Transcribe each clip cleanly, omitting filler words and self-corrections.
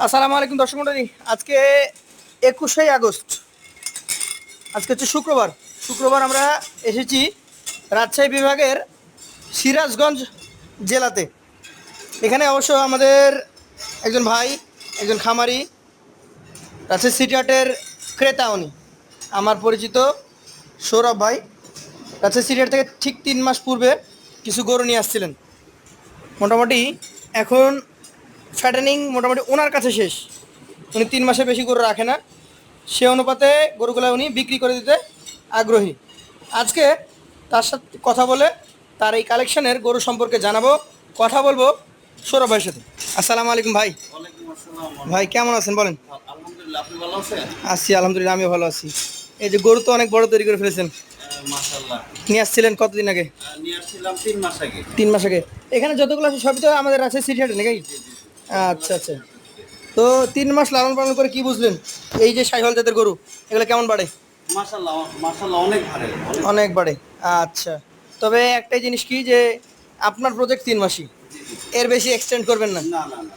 আসসালামু আলাইকুম দর্শক মণ্ডলী। আজকে 21শে আগস্ট, আজকে হচ্ছে শুক্রবার। আমরা এসেছি রাজশাহী বিভাগের সিরাজগঞ্জ জেলাতে। এখানে অবশ্য আমাদের একজন ভাই, একজন খামারি, রাজশাহী সিটি হাটের ক্রেতা উনি আমার পরিচিত সৌরভ ভাই। রাজশাহী সিটি হাট থেকে ঠিক 3 মাস পূর্বে কিছু গরু নিয়ে আসছিলেন। মোটামুটি এখন ফ্যাটেনিং মোটামুটি ওনার কাছে শেষ। উনি 3 মাসের বেশি গরু রাখে না, সে অনুপাতে গরুগুলো উনি বিক্রি করে দিতে আগ্রহী। আজকে তার সাথে কথা বলে তার এই কালেকশনের গরু সম্পর্কে জানাবো, কথা বলবো সৌরভ ভাইয়ের সাথে। আসসালামু আলাইকুম ভাই। ভাই কেমন আছেন বলেন? আলহামদুলিল্লাহ, আপনি ভালো আছেন? আছি আলহামদুলিল্লাহ, আমিও ভালো আছি। এই যে গরু তো অনেক বড় তৈরি করে ফেলেছেন। মাশাআল্লাহ। নিয়ে আসছিলেন কতদিন আগে? নিয়ে আসছিলাম 3 মাস আগে। 3 মাস আগে। এখানে যতগুলো আছে সবই তো আমাদের আছে সিটি হাটে নাকি? আচ্ছা আচ্ছা। তো 3 মাস লালন পালন করে কি বুঝলেন এই যে সাইহল জাতের গরু এগুলো কেমন বাড়ে? মাশাআল্লাহ মাশাআল্লাহ, অনেক ভালো অনেক বাড়ে। আচ্ছা, তবে একটাই জিনিস কি যে আপনার প্রজেক্ট 3 মাসই, এর বেশি এক্সটেন্ড করবেন না। না না না,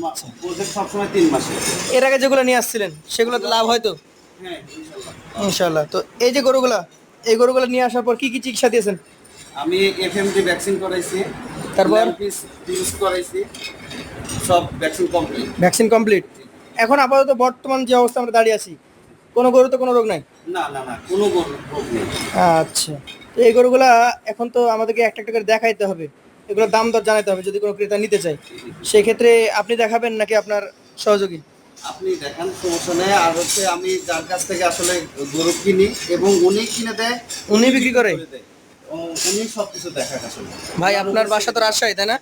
আচ্ছা, প্রজেক্ট সবসময় 3 মাসে। এর আগে যেগুলো নিয়ে আসছিলেন সেগুলোতে লাভ হয়তো? হ্যাঁ ইনশাআল্লাহ। ইনশাল্লাহ। তো এই যে এই গরুগুলো নিয়ে আসার পর কি কি চিকিৎসা দিয়েছেন? আমি এফএমডি ভ্যাকসিন করাইছি, তারপর পিস করাইছি, সব ভ্যাকসিন কমপ্লিট। Vaccine complete. এখন আপাতত বর্তমান যে অবস্থা আমরা দাঁড়িয়ে আছি, কোনো গরুতে কোনো রোগ নাই? না না না, কোনো রোগ নেই। আচ্ছা, তো এই গরুগুলা এখন তো আমাদেরকে একটা একটা করে দেখাইতে হবে, এগুলোর দাম দর জানাতে হবে যদি কোনো ক্রেতা নিতে চায়। সেই ক্ষেত্রে আপনি দেখাবেন নাকি আপনার সহযোগী? আপনি দেখান, সমস্যা নেই। আর হচ্ছে আমি যার কাছ থেকে আসলে গরু কিনি এবং উনি কিনে দেয়, উনি বিক্রি করে? দেয়। উনি সব কিছু দেখায় আসলে। ভাই আপনার বাসা তো রাজশাহী তাই না?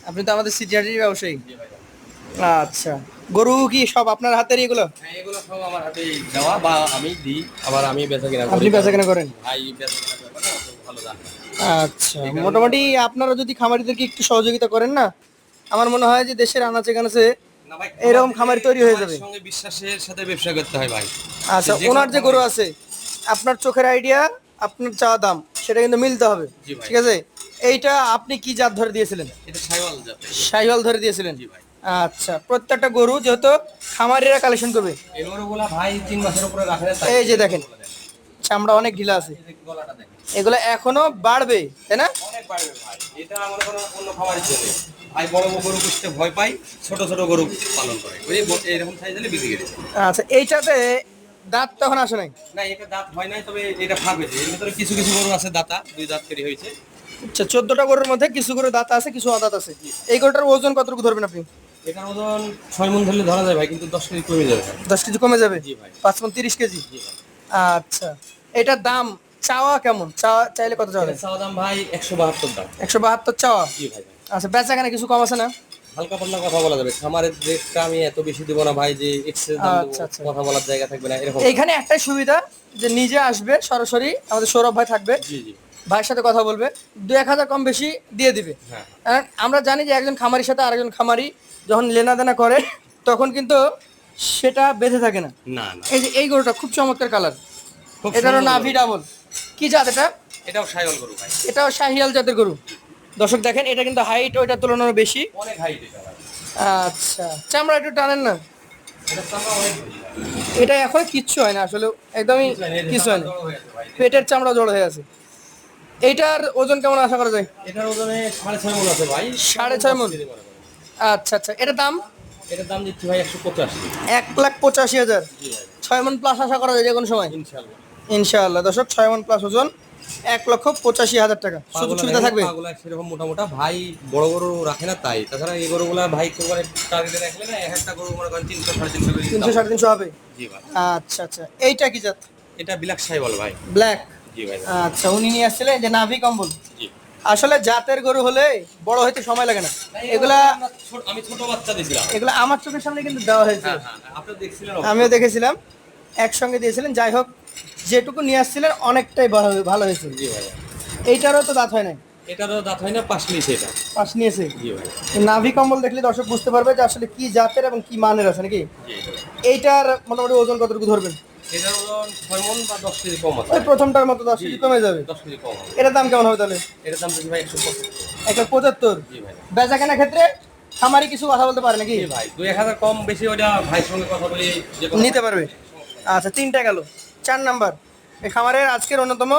আপনি তো আমাদের সিটি হাটেরই ব্যবসায়ী। আচ্ছা, গরু কি সব আপনার হাতের এগুলো? হ্যাঁ, এগুলো সব আমার হাতেই দেওয়া, বা আমি দিই, আবার আমি বেচাকেনা করি। আপনি বেচাকেনা করেন? ভাই বেচাকেনা ব্যাপারে অত ভালো জানে না। আচ্ছা, মোটামুটি আপনারা যদি খামারিদেরকে একটু সহযোগিতা করেন না, আমার মনে হয় যে দেশের আনাচে কানাচে না ভাই, এরকম খামারি তৈরি হয়ে যাবে। খামারের সঙ্গে বিশ্বাসের সাথে ব্যবসা করতে হয় ভাই। আচ্ছা, যে ওনার কোনো যে গরু খামারে- আছে, আপনার চোখের আইডিয়া, আপনার চাওয়া দাম সেটা কিন্তু মিলতে হবে। জি ভাই। ঠিক আছে, এইটা আপনি কি জাত ধরে দিয়েছিলেন? এটা সাইওয়াল জাতের। শাহিওয়াল ধরে দিয়েছিলেন? জি ভাই। আচ্ছা, প্রত্যেকটা গরু যেহেতু খামারিরা কালেকশন করবে। এই গরুগুলা ভাই 3 মাসের উপরে রাখে না। এই যে দেখেন, চামড়া অনেক ঢিলা আছে, গলাটা দেখেন, এগুলো এখনো বাড়বে তাই না? অনেক বাড়বে ভাই। এটা আমার কোনো অন্য খামারে চলে ভাই, বড় বড় গরু পুষতে ভয় পাই, ছোট ছোট গরু পালন করে ওই এরকম সাইজ হলে বিক্রি করে। আচ্ছা, এইটাতে দাঁত তখন আসে নাই? না, এটা দাঁত হয় নাই, তবে এটা ফাঁক হয়েছে। এর ভিতরে কিছু কিছু গরু আছে দাতা, 2 দাঁত তৈরি হয়েছে। আচ্ছা, 14টা গরুর মধ্যে কিছু গরু দাঁত আছে, কিছু অদাঁত আছে। এই গরুটার ওজন কতটুকু ধরবেন আপনি? এটার ওজন 6 মণ ধরলে ধরা যায় ভাই, কিন্তু 10 কেজি কমে যাবে ভাই। 10 কেজি কমে যাবে? জি ভাই। 5 মণ 30 কেজি। জি ভাই। আচ্ছা, এটার দাম চাওয়া কেমন? চাইলে কত চাওয়া এটার চাওয়া দাম ভাই 172 দাম। 172 চাওয়া? জি ভাই। আচ্ছা, বেচা কেনা কিছু কম আছে না? হালকা পাতলা কথা বলা যাবে। খামারের রেটটা আমি এত বেশি দেবো না ভাই যে এক্সেস দাম দেবো, আচ্ছা, আচ্ছা। কথা বলার জায়গা থাকবে না এরকম। এইখানে একটাই সুবিধা যে নিজে আসবে সরাসরি, আমাদের সৌরভ ভাই থাকবে, জি জি। ভাইয়ের সাথে কথা বলবে, 2-1000 কম বেশি দিয়ে দিবে। হ্যাঁ। কারণ আমরা জানি যে একজন খামারির সাথে আরেকজন খামারি যখন লেনাদেনা করে তখন কিন্তু সেটা বেঁধে থাকে না। না না, এই যে এই গরুটা খুব চমৎকার কালার, খুব এটারও সুন্দর নাভি গরু। ডাবল। কি জাত এটা? এটাও সাইওয়াল গরু ভাই। এটাও শাহিয়াল জাতের গরু। দর্শক দেখেন, এটা কিন্তু হাইট ওইটার তুলনায় বেশি। অনেক হাইট এটা ভাই। আচ্ছা, চামড়া একটু টানেন না? এটার চামড়া অনেক ভারী ভাই। এটা এখন কিচ্ছু হয় না আসলে, একদমই কিছু হয় না, জড়ো হয়ে আছে ভাই। পেটের চামড়া জড়ো হয়ে আছে। এইটার ওজন কেমন আশা করা যায়? এটার ওজনে 6.5 মণ আছে ভাই। 6.5 মণ? কেজি মনে করেন। আচ্ছা আচ্ছা, এটার দাম? এটার দাম দিচ্ছি ভাই 185। 1,85,000। জি ভাই। 6 মণ প্লাস আশা করা যায় যে কোনো সময়? ইনশাআল্লাহ। ইনশাআল্লাহ। দর্শক, 6 মণ প্লাস ওজন, 1,85,000 টাকা। সুযোগ সুবিধা থাকবে? পাগুলা সেরকম মোটা ভাই, বড় গরু রাখে না তাই। তাছাড়া এই গরুগুলা ভাই কোরবানি টার্গেটে রাখলে না, এক একটা গরু মনে করেন 300-350 করে 300-350 হবে? জি ভাই। আচ্ছা আচ্ছা, এইটা কি জাত? এটা ব্ল্যাক সাইওয়াল ভাই। ব্ল্যাক? জি ভাই। আচ্ছা, উনি নিয়ে আসছিলেন যে নাভি কম্বল। জি। আসলে জাতের গরু হলে বড় হইতে সময় লাগে না। এগুলা আমি ছোট বাচ্চা দিছিলাম। এগুলা আমার চোখের সামনে কিন্তু দেওয়া হয়েছে, হ্যাঁ হ্যাঁ, আপনি দেখছিলেন? আমিও দেখেছিলাম, একসঙ্গে দিয়েছিলেন। যাই হোক, যেটুকু নিয়ে আসছিলেন অনেকটাই ভালো হয়েছে। জি ভাই। এইটারও তো দাঁত হয় নাই? এটারও দাঁত হয় না, পাশ নিয়েছে এটা। পাশ নিয়েছে? জি ভাই। নাভি কম্বল দেখলে দর্শক বুঝতে পারবে যে আসলে কি জাতের এবং কি মানের আছে নাকি। জি। এইটার মোটামুটি ওজন কতটুকু ধরবেন? এটার ওজন 6 মণ বা 10 কেজি কম আছে। ওই প্রথমটার মতো 10 কেজি কমে যাবে? 10 কেজি কম আছে। এটার দাম কেমন হবে তাহলে? এটার দাম দিচ্ছি ভাই 175। 1,75? জি ভাই। বেচা কেনার ক্ষেত্রে খামারি কিছু কথা বলতে পারে নাকি? জি ভাই 2-1000 কম বেশি ওটা ভাইয়ের সঙ্গে কথা বলি যে কোনো নিতে পারবে। আচ্ছা, 3টা গেল। 4 নাম্বার, এই খামারের আজকের অন্যতম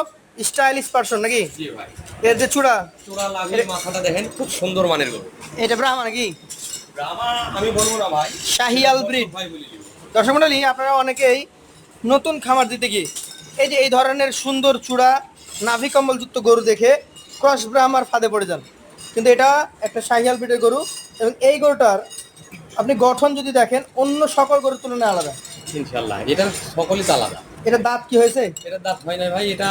স্টাইলিশ পারসন নাকি? জি ভাই এর যে চূড়া, চূড়া লাগিয়ে মাথাটা দেখেন খুব সুন্দর মানের গরু। এটা ব্রাহ্মা নাকি? ব্রাহ্মা আমি বলবো না ভাই, শাহিয়াল ব্রিড। ভাই বলি দিব। দর্শক মণ্ডলী, আপনারা অনেকেই নতুন খামার দিতে গিয়ে এই যে এই ধরনের সুন্দর চূড়া নাভি কম্বলযুক্ত গরু দেখে ক্রস ব্রাহ্মার ফাঁদে পড়ে যান, কিন্তু এটা একটা শাহিয়াল ব্রিডের গরু। এবং এই গরুটার আপনি গঠন যদি দেখেন অন্য সকল গরুর তুলনায় আলাদা। ইনশাআল্লাহ এটা সকলই তো আলাদা। এটা দাঁত কি হয়েছে? এটা দাঁত হয় না ভাই, এটা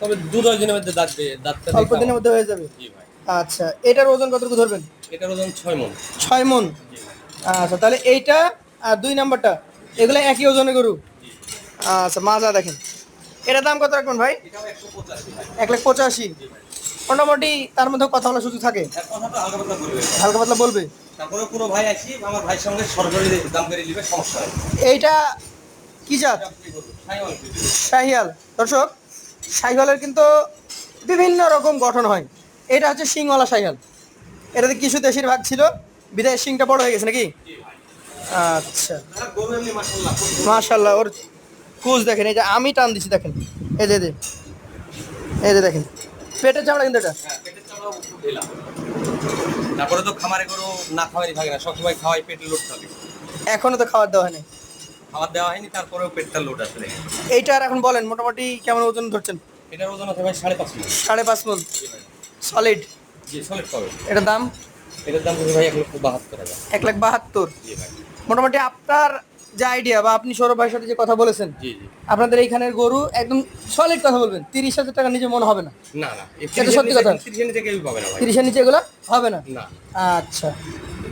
তবে 2-10 দিনের মধ্যে দাঁতটা অল্প দিনের মধ্যে হয়ে যাবে। জি ভাই আচ্ছা, এটার ওজন কতটুকু ধরবেন? এটার ওজন 6 মণ। 6 মণ। জি ভাই আচ্ছা, তাহলে এইটা আর 2 নাম্বারটা এগুলো একই ওজনের গরু। আচ্ছা, মাজা দেখেন। এটার দাম কত রাখবেন ভাই? এটাও 185 ভাই। 1,85,000। মোটামুটি তার মধ্যে কথা বলার সুযোগ থাকে, এক কথা তো হালকা পাতলা বলবে। হালকা পাতলা বলবে। তারপরে কোনো ভাই আছি আমার ভাইয়ের সঙ্গে সরকারি দাম করে দিবে, সমস্যা নেই। এইটা কি জাত? শাহিয়াল। দর্শক, শাহিওয়ালের কিন্তু বিভিন্ন রকম গঠন হয়। এটা হচ্ছে শিংওয়ালা শাহিয়াল। এটাতে কিছু দেশির ভাগ ছিল, বিদায় শিংটা বড় হয়ে গেছে নাকি? আচ্ছা, গরু এমনি মাশাআল্লাহ মাশাল্লাহ। ওর কুচ দেখেন, এই যে আমি টান দিছি দেখেন, এই যে এই যে, এই যে দেখেন পেটের চামড়া কিন্তু এটা। হ্যাঁ পেটের চামড়া খুব ঢিলা। তারপরে তো খামারে গরু না খাওয়াই থাকে না, সবসময় খাওয়াই পেটে লোড থাকে। এখনো তো খাবার দেওয়া হয়নি। খাবার দেওয়া হয়নি তারপরেও পেটটা লোড আসলে। এইটার এখন বলেন মোটামুটি কেমন ওজন ধরছেন? এটার ওজন আছে ভাই 5.5 মণ। 5.5 মণ সলিড। জি সলিড পাবে। এটার দাম এটার দাম হচ্ছে ভাই 1,72,000 টাকা। 1,72,000। জি ভাই মোটামুটি আপনার যে আইডিয়া বা আপনি সৌরভ ভাইয়ের সাথে যে কথা বলেছেন, জি জি। আপনাদের এইখানের গরু একদম সলিড কথা বলবেন, 30,000 টাকা নিজে মনে হবে না। না না এটা সত্যি কথা। 30 নিচে কেউ পাবে না ভাই। 30-এর নিচে এগুলো হবে না। না আচ্ছা,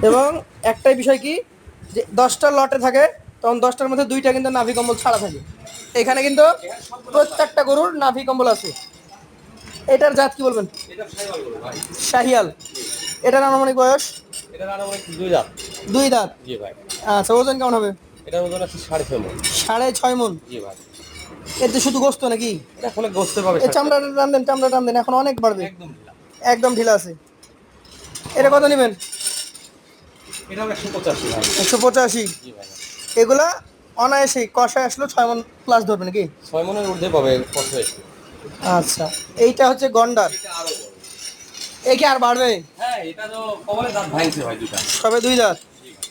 এবং একটাই বিষয় কি, যে 10টা লটে থাকে তখন 10টার মধ্যে 2টা কিন্তু নাভি কম্বল ছাড়া থাকে। এখানে কিন্তু প্রত্যেকটা গরুর নাভি কম্বল আছে। এটার জাত কি বলবেন? এটা সাইওয়াল গরু ভাই। শাহিয়াল। এটার আনুমানিক বয়স? এটার আনুমানিক 2 দাঁত। 2 দাঁত। জি ভাই আচ্ছা, ওজন কেমন হবে? এটার ওজন আছে 6.5 মণ। 6.5 মণ। জি ভাই এতে শুধু গোস্ত নাকি? এটা ফলে গোস্তে পাবে এই চামড়াটা টান দেন, চামড়া টান দেন, এখন অনেক বাড়বে। একদম ঢিলা। একদম ঢিলা আছে। এটা কত নেবেন? এটাও 185 ভাই। 185। জি ভাই এগুলা অনায়াসে কষায় আসলো 6 মণ প্লাস ধরবে নাকি? 6 মণের ঊর্ধ্বে পাবে কষ্ট এসে। আচ্ছা, এইটা হচ্ছে গন্ডার। এটা আরো বড়। এই কি আর বাড়বে? হ্যাঁ এটা তো কবলে দাঁত ভাঙছে ভাই দুটা। সবে 2 দাঁত। জি ভাই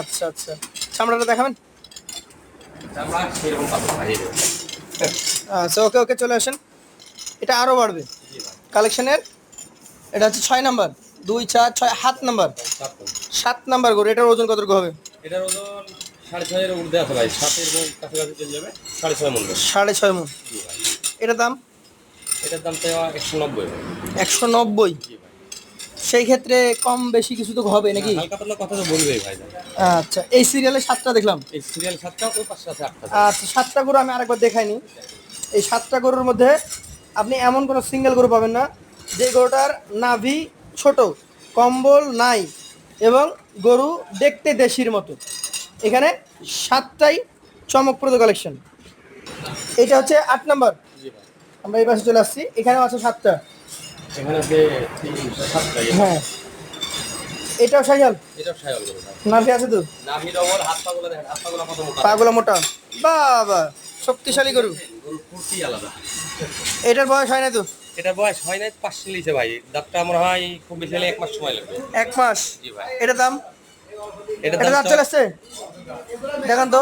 আচ্ছা আচ্ছা, চামড়াটা দেখাবেন? আমরা সেরকম পাবো ভাই। আচ্ছা, ওকে ওকে, চলে আসেন। এটা আরও বাড়বে জি ভাই কালেকশনের। এটা হচ্ছে 6 নাম্বার, 2, 4, 6, 7 নাম্বার। 7 নাম্বার গরু। এটার ওজন কতটুকু হবে? এটার ওজন 6.5 এর ঊর্ধ্বে আছে ভাই, 7 এর কাছাকাছি চলে যাবে, 6.5 মণ। 6.5 মণ। জি ভাই এটার দাম? এটার দাম তো 190 ভাই। 190। জি ভাই সেই ক্ষেত্রে কম বেশি কিছু তো হবে নাকি? হালকা পাতলা কথা তো বলবেই ভাই। আচ্ছা, এই সিরিয়ালে 7টা দেখলাম। এই সিরিয়াল 7টা ওই পাশে আছে 8টা। আচ্ছা, 7টা গরু আমি আরেকবার দেখাইনি। এই 7টা গরুর মধ্যে আপনি এমন কোনো সিঙ্গেল গরু পাবেন না যে গরুটার নাভি ছোট, কম্বল নাই এবং গরু দেখতে দেশির মতো। এখানে 7টাই চমকপ্রদ কালেকশন। এটা হচ্ছে 8 নাম্বার। জি ভাই আমরা এই পাশে চলে আসছি, এখানেও আছে 7টা। এখানে আছে 7টা। হ্যাঁ, এটাও শাহিয়াল। এটাও সাইওয়াল গরু ভাই। নাভি আছে তো? নাভি ডবল, হাত পাগুলো দেখেন, হাত পাগুলো কত মোটা। পাগুলো মোটা। বাবা, শক্তিশালী গরু। গরু ফুর্তি আলাদা। এটার বয়স হয় না তো? এটা বয়স হয় নাই 5 লিছে ভাই, দাঁতটা মনে হয় খুব বেশি হলে 1 মাস সময় লাগবে। 1 মাস। জি ভাই এটার দাম? এটা এটা দাঁত চলে আসছে, দেখান তো।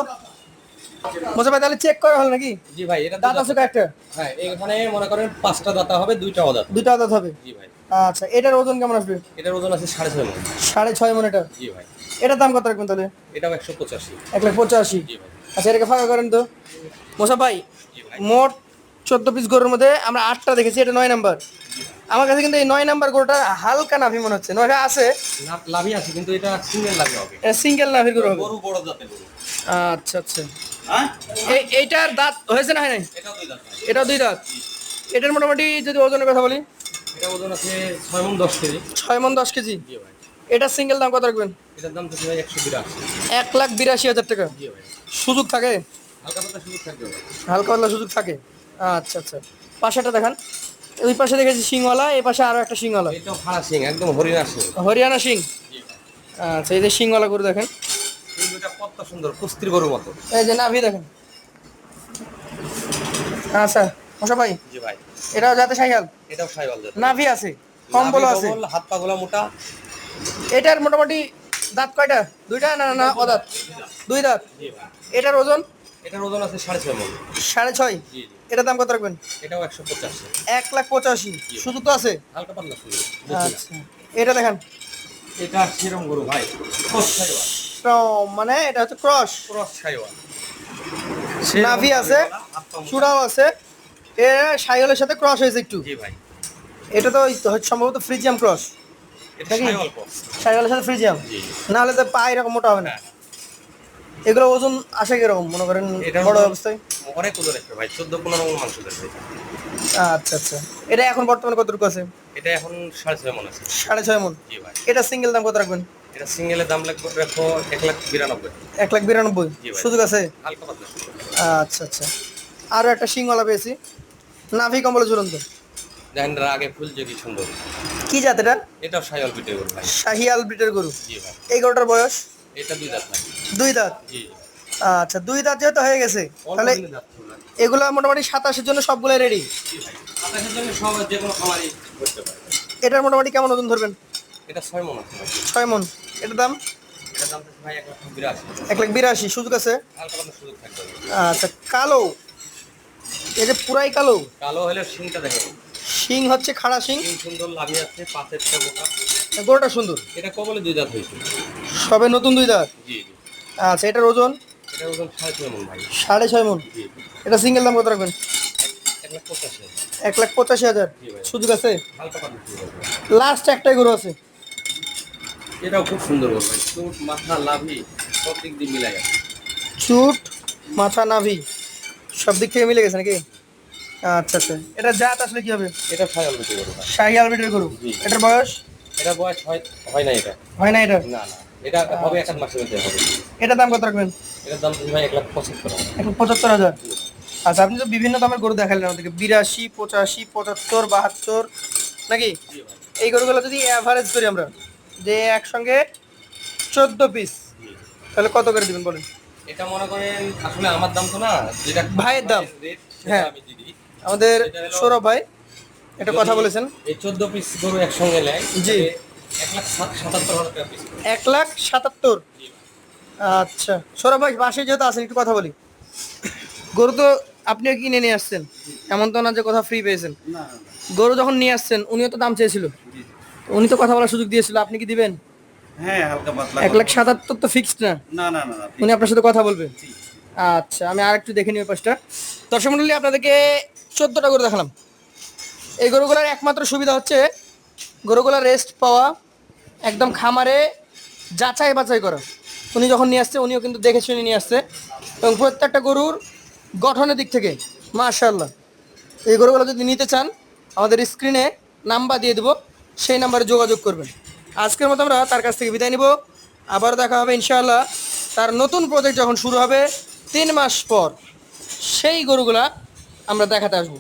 মোসা ভাই, তাহলে চেক করা হলো নাকি? জি ভাই এটা দাঁত আছে কয়েকটা? হ্যাঁ এখানে মনে করেন 5টা দাঁতা হবে, 2টা অদাঁত। 2টা দাঁত হবে। জি ভাই আচ্ছা, এটার ওজন কেমন আসবে? এটার ওজন আছে 6.5 মণ। 6.5 মণ এটা। জি ভাই এটার দাম কত রাখবেন তাহলে? এটাও 185। 1,85,000। জি ভাই আচ্ছা, এটাকে ফাঁকা করেন তো। মোসা ভাই, জি ভাই মোট 14 পিস গরুর মধ্যে আমরা 8টা দেখেছি, এটা 9 নাম্বার। আমার কাছে কিন্তু এই 9 নাম্বার গরুটা হালকা নাভি মনে হচ্ছে। 9টা আছে, লাভই আছে কিন্তু এটা সিঙ্গেল লাভি হবে। এটা সিঙ্গেল নাভির গরু হবে। গরু বড় জাতের গরু। আচ্ছা আচ্ছা, হ্যাঁ এইটার দাঁত হয়েছে না হয় নাই? এটাও 2 দাঁত। এটাও 2 দাঁত। এটার মোটামুটি যদি ওজনের কথা বলি, এটা ওজন আছে 6 মণ 10 কেজি। 6 মণ 10 কেজি। জি ভাই এটা সিঙ্গেল দাম কত রাখবেন? এটার দাম তো ভাই 182। 1,82,000 টাকা। জি ভাই সুযোগ থাকে? হালকা পাতলা সুযোগ থাকবে ভাই। হালকা পাতলা সুযোগ থাকে। আচ্ছা আচ্ছা, পাশেটা দেখান। ওই পাশে দেখেছি সিংওয়ালা, এই পাশে আরো একটা সিংওয়ালা। এটাও ফাড়া সিং, একদম হরিণা সিং। হরিয়ানা সিং। জি ভাই আচ্ছা, এই যে শিংওয়ালা গরু দেখেন, এই দুটা কত সুন্দর কুস্তির গরুর মতো। এই যে নাভি দেখেন। আচ্ছা মশা ভাই, জি ভাই, এটাও যাতে শাহিওয়াল, এটাও সাইওয়াল জাতের। নাভি আছে, কম্বল আছে। কম্বল, হাত পা গুলা মোটা। এটার মোটামুটি দাঁত কয়টা? দুইটা না না অদাঁত? দুই দাঁত। জি ভাই, এটার ওজন এটার ওজন আছে 6.5 মণ। 6.5। জি জি, এটার দাম কত রাখবেন? এটাও 185। 1,85,000 শুধু তো আছে? হালকা পাতলা শুরু। আচ্ছা, এটা দেখেন। এটা সেরকম গরু ভাই, ক্রস সাইওয়াল। মানে এটা হচ্ছে ক্রস, ক্রস সাইওয়াল। নাভি আছে, চূড়াও আছে, এ শাহিওয়ালের সাথে ক্রস হয়েছে একটু। জি ভাই, এটা তো সম্ভবত ফ্রিজিয়াম ক্রস, এটা নাকি? সাইওয়াল ক্রস। শাহিওয়ালের সাথে ফ্রিজিয়াম, জি, না হলে তো পা এরকম মোটা হবে না। হ্যাঁ, এগুলো ওজন আসে কিরকম মনে করেন এটার বড় ওজন অবস্থায়? অনেক ওজন আছে ভাই, 14-15 মণ মাংস দেয় ভাই। আচ্ছা আচ্ছা, এটা এখন বর্তমানে কতটুকু আছে? এটা এখন 6.5 মণ আছে। 6.5 মন। জি ভাই, এটা সিঙ্গেল দাম কত রাখবেন? এটা সিঙ্গেলের দাম লাগবে রাখো 1,92,000। 1,92,000 জি ভাই। সুযোগ আছে? হালকা পাতলা শুরু। আচ্ছা আচ্ছা, আরও একটা শিংওয়ালা পেয়েছি, নাভি কম্বলে ঝুলন্ত। দেখেন এর আগে ফুল যে কি সুন্দর। কি জাত এটা? এটাও সাইওয়াল পিটে গরু ভাই। শাহিয়াল ব্রিডের গরু। জি ভাই, এই গরুটার বয়স? এটা 2 দাঁত ভাই। 2 দাঁত। জি, আচ্ছা, 2 দাঁত যেহেতু হয়ে গেছে, অল্প তাহলে দিনে দাঁত ছিল। এগুলো মোটামুটি 27-এর জন্য সবগুলো রেডি। জি ভাই, আকাশের জন্য সব যে কোনো খামারই করতে পারে। এটার মোটামুটি কেমন ওজন ধরবেন? এটা 6 মণ আছে ভাই। 6 মন। এটার দাম? এটার দাম হচ্ছে ভাই 1,82,000। 1,82,000 সুযোগ আছে? হালকা পাতলা সুযোগ থাকবে। আচ্ছা, কালো, এই যে পুরাই কালো, কালো হলে শিংটা দেখো, শিং হচ্ছে খাড়া শিং, শিং সুন্দর লাভি আছে, পাশের টা মোটা। গরুটা সুন্দর, এটা কবলে 2 দাঁত হয়েছে। সবে নতুন 2 দাঁত। জি জি, আচ্ছা, এটার ওজন? এটা ওজন 6.5 মণ ভাই। 6.5 মন। জি, এটা সিঙ্গেল দাম কত রাখবেন? 1,85,000। 1,85,000 জি ভাই, সুযোগ আছে? হালকা পাতলা সুযোগ আছে। লাস্ট একটাই গরু আছে, এটাও খুব সুন্দর গরু ভাই, চোট মাথা লাভি সব দিক দিয়ে মিলাই আছে। চুট মাথা নাভি সব দিক থেকে মিলে গেছে নাকি? আচ্ছা আচ্ছা, এটা জাত আসলে কি হবে? এটা সাইওয়াল পিটে গরু ভাই। শাহিয়াল ব্রিডের গরু। জি। এটার বয়স? এটা বয়স হয় না এটা। হয় না এটা? না না, এটা হবে 1 মাসের মধ্যে হবে। এটার দাম কত রাখবেন? এটার দাম ভাই 1,75,000। 1,75,000। আচ্ছা, আপনি তো বিভিন্ন দামের গরু দেখালেন আমাদেরকে, 82, 85, 75, 72 নাকি? জি ভাই, এই গরুগুলো যদি অ্যাভারেজ করি আমরা, যে একসঙ্গে 14 পিস, জি। তাহলে কত করে দিবেন বলেন? এটা মনে করেন আসলে আমার দাম তো না, যেটা ভাইয়ের দাম। রেট হ্যাঁ। আমি দিয়ে দিই। আমাদের এটা হলো- সৌরভ ভাই এটা কথা যদি বলেছেন। এই 14 পিস গরু একসঙ্গে নেয়, জি। 1,77,000 টাকা পিস। 1,77,000। জি ভাই। আচ্ছা, সৌরভ ভাই বাসে যেহেতু আছেন, একটু কথা বলি। গরু তো আপনিও কিনে নিয়ে আসছেন, এমন তো না যে কোথাও ফ্রি পেয়েছেন। না গরু যখন নিয়ে আসছেন উনিও তো দাম চেয়েছিল, জি, উনি তো কথা বলার সুযোগ দিয়েছিল, আপনি কি দিবেন? হ্যাঁ হালকা পাতলা 1,77,000 তো ফিক্সড না, না না না না উনি আপনার সাথে কথা বলবে। জি। আচ্ছা, আমি আর একটু দেখে নিই ওই পাশটা। দর্শক মণ্ডলী, আপনাদেরকে 14টা গরু দেখালাম। এই গরুগুলোর একমাত্র সুবিধা হচ্ছে গরুগুলোর রেস্ট পাওয়া, একদম খামারে যাচাই বাছাই করা। উনি যখন নিয়ে আসছে উনিও কিন্তু দেখে শুনে নিয়ে আসছে, এবং প্রত্যেকটা গরুর গঠনের দিক থেকে মাশাআল্লাহ। এই গরুগুলো যদি নিতে চান, আমাদের স্ক্রিনে নাম্বার দিয়ে দেবো, সেই নাম্বারে যোগাযোগ করবেন। আজকের মতো আমরা তার কাছ থেকে বিদায় নিব, আবার দেখা হবে ইনশাআল্লাহ তার নতুন প্রজেক্ট যখন শুরু হবে 3 মাস পর, সেই গরুগুলা আমরা দেখাতে আসবো।